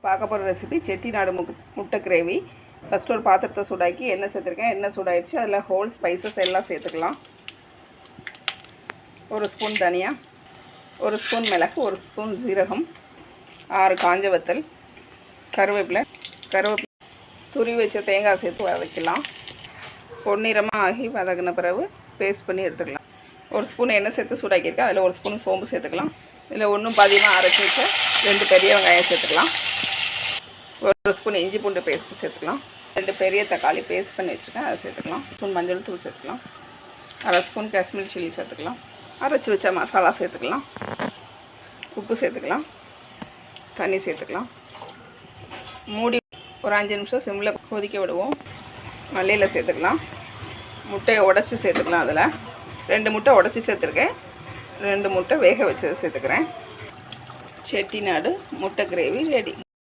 பார்க்க போகிற ரெசிபி செட்டிநாடு முட்டை கிரேவி. ஃபஸ்ட்டு ஒரு பாத்திரத்தை சூடாக்கி எண்ணெய் சேர்த்துருக்கேன். எண்ணெய் சூடாயிடுச்சு. அதில் ஹோல் ஸ்பைசஸ் எல்லாம் சேர்த்துக்கலாம். ஒரு ஸ்பூன் தனியா, ஒரு ஸ்பூன் மிளகு, ஒரு ஸ்பூன் சீரகம், 6 காஞ்ச வத்தல், கருவேப்பிலை துருவி வச்ச தேங்காய் சேர்த்து வைக்கலாம். பொன்னிறமாக ஆகி வதங்கின பிறகு பேஸ்ட் பண்ணி எடுத்துக்கலாம். ஒரு ஸ்பூன் எண்ணெய் சேர்த்து சூடாக்கியிருக்கேன். அதில் ஒரு ஸ்பூன் சோம்பு சேர்த்துக்கலாம். இதில் ஒன்றும் பாதியமாக அரைச்சி வச்ச 2 பெரிய வெங்காயம் சேர்த்துக்கலாம். ஒரு ஸ்பூன் இஞ்சி பூண்டு பேஸ்ட்டு சேர்த்துக்கலாம். 2 பெரிய தக்காளி பேஸ்ட் பண்ணி வச்சுருக்கேன், அதை சேர்த்துக்கலாம். ஸ்பூன் மஞ்சள் தூள் சேர்த்துக்கலாம். 1/2 ஸ்பூன் காஷ்மீரி சில்லி சேர்த்துக்கலாம். அரைச்சி வச்ச மசாலா சேர்த்துக்கலாம். உப்பு சேர்த்துக்கலாம். தண்ணி சேர்த்துக்கலாம். மூடி ஒரு 5 நிமிஷம் சிம்மில் கொதிக்க விடுவோம். மல்லியில் சேர்த்துக்கலாம். முட்டையை உடச்சி சேர்த்துக்கலாம். அதில் 2 முட்டை உடச்சி சேர்த்துருக்கேன். 2 முட்டை வேக வச்சது சேர்த்துக்கிறேன். செட்டிநாடு முட்டை கிரேவி ரெடி.